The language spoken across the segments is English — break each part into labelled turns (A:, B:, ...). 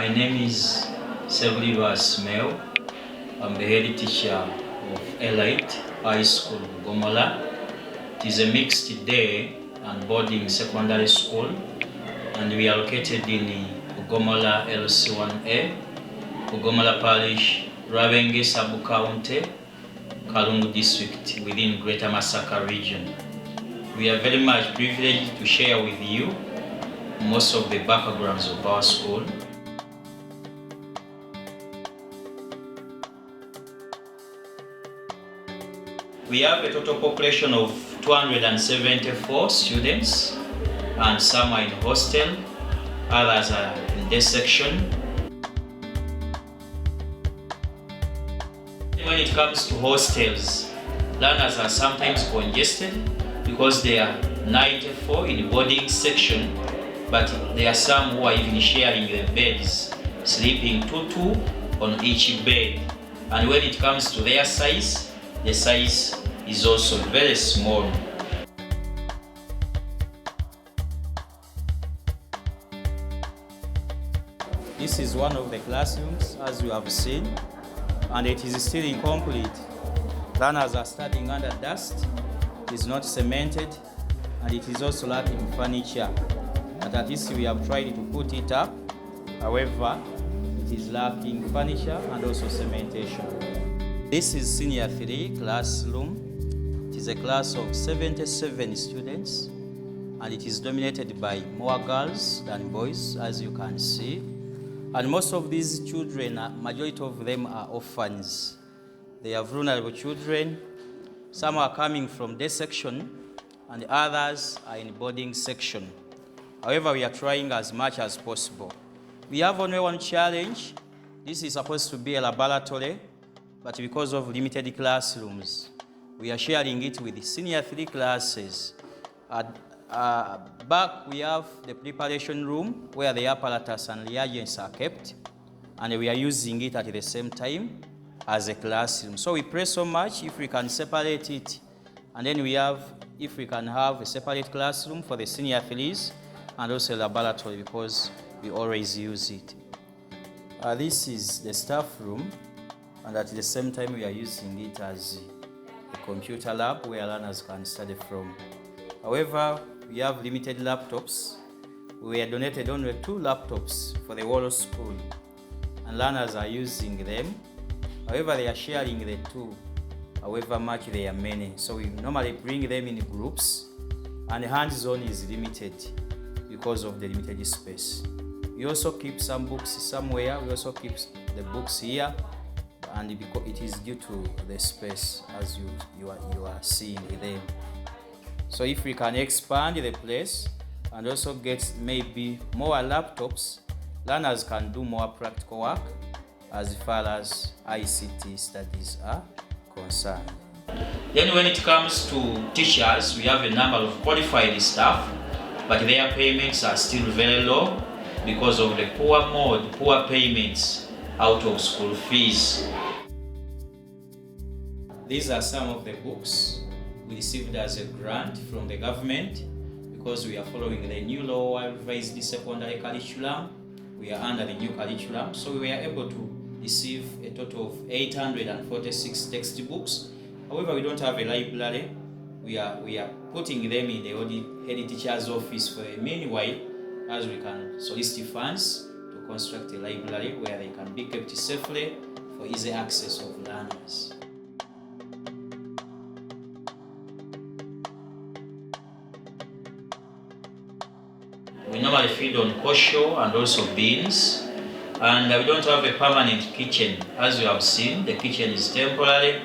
A: My name is Mel. I'm the head teacher of Elite High School Bugomola. It is a mixed day and boarding secondary school, and we are located in Bugomola LC1A, Bugomola Parish, Rabenge Sub-County, Kalungu District within Greater Masaka region. We are very much privileged to share with you most of the backgrounds of our school. We have a total population of 274 students, and some are in hostel, others are in day section. When it comes to hostels, learners are sometimes congested because they are 94 in boarding section, but there are some who are even sharing the beds, sleeping 2 on each bed. And when it comes to their size, the size is also very small. This is one of the classrooms, as you have seen, and it is still incomplete. Learners are studying under dust, it is not cemented, and it is also lacking furniture. But at least we have tried to put it up. However, it is lacking furniture and also cementation. This is Senior 3 classroom. It is a class of 77 students, and it is dominated by more girls than boys, as you can see. And most of these children, majority of them are orphans. They are vulnerable children. Some are coming from day section, and others are in boarding section. However, we are trying as much as possible. We have only one challenge. This is supposed to be a laboratory, but because of limited classrooms, we are sharing it with the Senior 3 classes. Back we have the preparation room where the apparatus and reagents are kept, and we are using it at the same time as a classroom. So we pray so much if we can separate it, and then if we can have a separate classroom for the Senior 3s and also a laboratory, because we always use it. This is the staff room, and at the same time we are using it as a computer lab where learners can study from. However, we have limited laptops. We are donated only 2 laptops for the whole school, and learners are using them. However, they are sharing the 2, however much they are many. So we normally bring them in groups, and the hands-on is limited because of the limited space. We also keep some books somewhere. We also keep the books here, and because it is due to the space, as you are seeing them. So if we can expand the place and also get maybe more laptops, learners can do more practical work as far as ICT studies are concerned. Then when it comes to teachers, we have a number of qualified staff, but their payments are still very low because of the poor payments out of school fees. These are some of the books we received as a grant from the government because we are following the new law revised secondary curriculum. We are under the new curriculum, so we were able to receive a total of 846 textbooks. However, we don't have a library. We are putting them in the head teacher's office for a meanwhile, as we can solicit funds to construct a library where they can be kept safely for easy access of learners. We normally feed on kosho and also beans, and we don't have a permanent kitchen. As you have seen, the kitchen is temporary,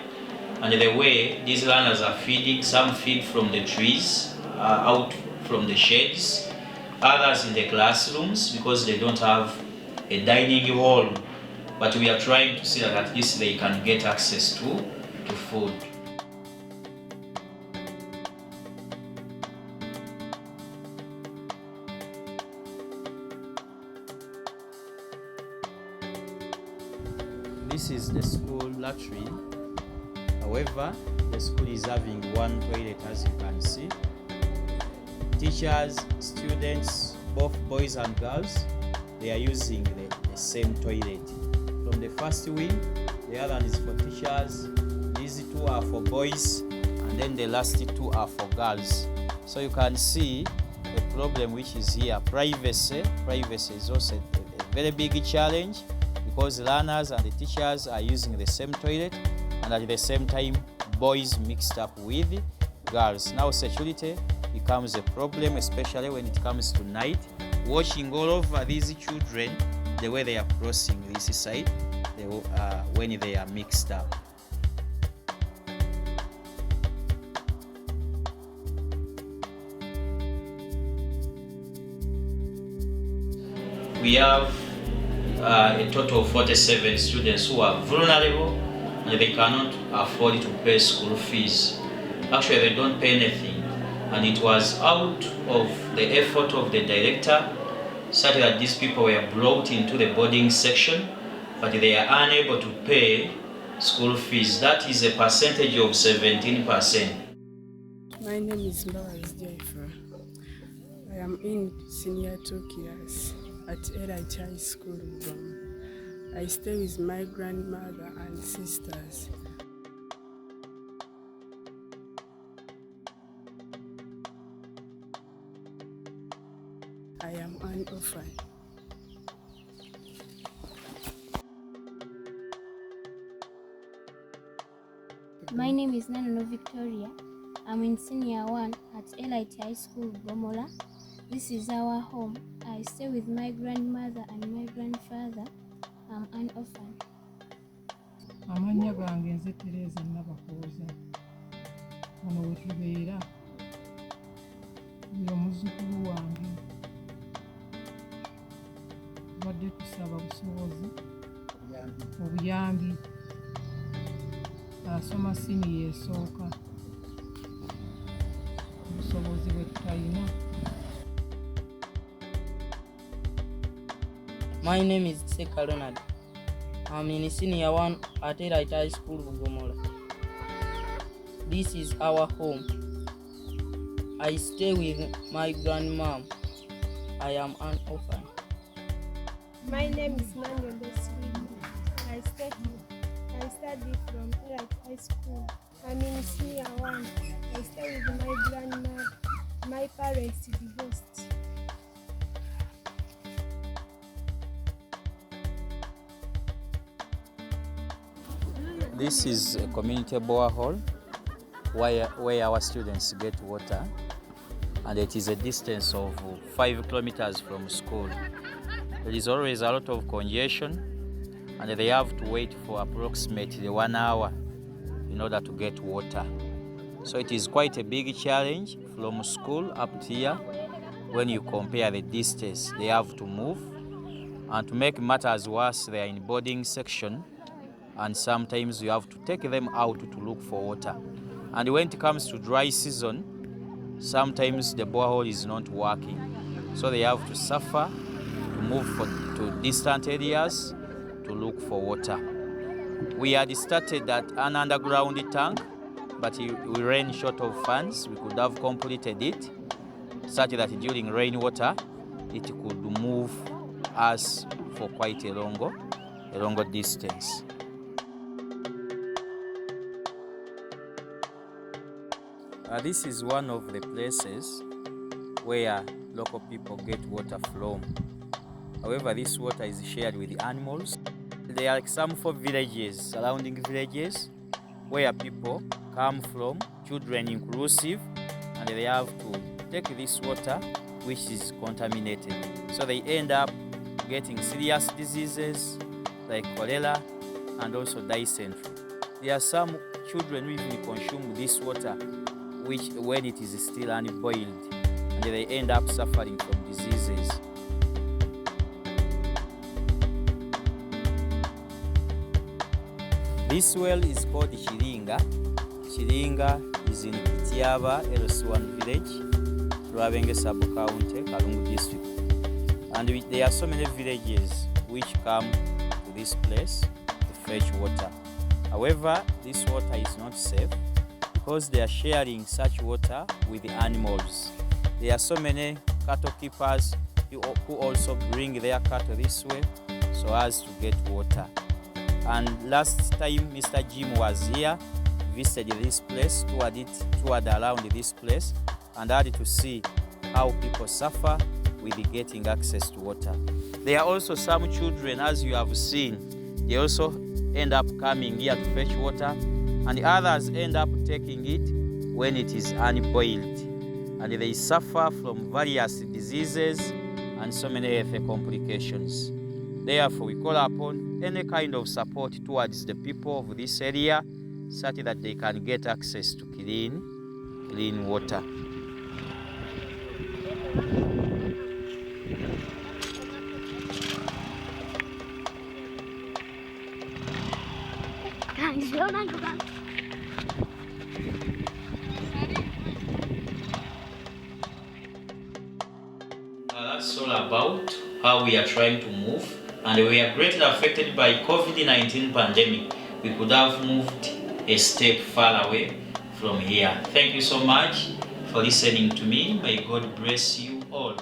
A: and the way these learners are feeding, some feed from the trees, out from the sheds, others in the classrooms because they don't have a dining hall. But we are trying to see that at least they can get access to food. This is the school latrine. However, the school is having one toilet, as you can see. Teachers, students, both boys and girls, they are using the the same toilet. From the first wing, the other is for teachers. These two are for boys, and then the last two are for girls. So you can see the problem which is here. Privacy is also a very big challenge, because learners and the teachers are using the same toilet, and at the same time boys mixed up with girls. Now security becomes a problem, especially when it comes to night. Watching all over these children, the way they are crossing this side, when they are mixed up. We have a total of 47 students who are vulnerable and they cannot afford to pay school fees. Actually, they don't pay anything, and it was out of the effort of the director such that these people were brought into the boarding section, but they are unable to pay school fees. That is a percentage of 17%.
B: My name is Jennifer. I am in senior 2 class at Elite High School Bugomola. I stay with my grandmother and sisters. I am an orphan.
C: My name is Nanono Victoria. I'm in senior 1 at Elite High School Bugomola. This is our home. I stay with my grandmother and my grandfather. I'm an orphan.
D: Amanya gange nze Tereza Nabakooza. Wano we tubeera. Uyo muzzukulu wange. Badde tusaba busobozi. Obuyambi. Asoma siniya esooka. Obusobozi bwe tutalina.
E: My name is Kalungu. I'm in senior 1 at High School Bugomola. This is our home. I stay with my grandmom. I am an orphan.
F: My name is Nanono I study from Elite High School. I'm in senior 1. I stay with my grandma. My parents divorced.
A: This is a community borehole where our students get water, and it is a distance of 5 kilometers from school. There is always a lot of congestion, and they have to wait for approximately 1 hour in order to get water. So it is quite a big challenge from school up to here. When you compare the distance they have to move, and to make matters worse, they are in boarding section, and sometimes you have to take them out to look for water. And when it comes to dry season, sometimes the borehole is not working, so they have to suffer to move to distant areas to look for water. We had started at an underground tank, but we ran short of funds. We could have completed it such that during rainwater it could move us for quite a longer distance. This is one of the places where local people get water from. However, this water is shared with the animals. There are some 4 villages, surrounding villages, where people come from, children inclusive, and they have to take this water which is contaminated. So they end up getting serious diseases like cholera and also dysentery. There are some children who even consume this water which when it is still unboiled, and they end up suffering from diseases. This well is called Chiringa. Chiringa is in Kitiaba, LC1 village, Rwabenge sub-county, Kalungu district. And there are so many villages which come to this place to fetch water. However, this water is not safe because they are sharing such water with the animals. There are so many cattle keepers who also bring their cattle this way. so as to get water. And last time Mr. Jim was here, visited this place, toured around this place, and had to see how people suffer with getting access to water. There are also some children, as you have seen, they also end up coming here to fetch water, and others end up taking it when it is unboiled, and they suffer from various diseases and so many health complications. Therefore, we call upon any kind of support towards the people of this area such that they can get access to clean water. That's all about how we are trying to move, and we are greatly affected by COVID-19 pandemic. We could have moved a step far away from here. Thank you so much for listening to me. May God bless you all.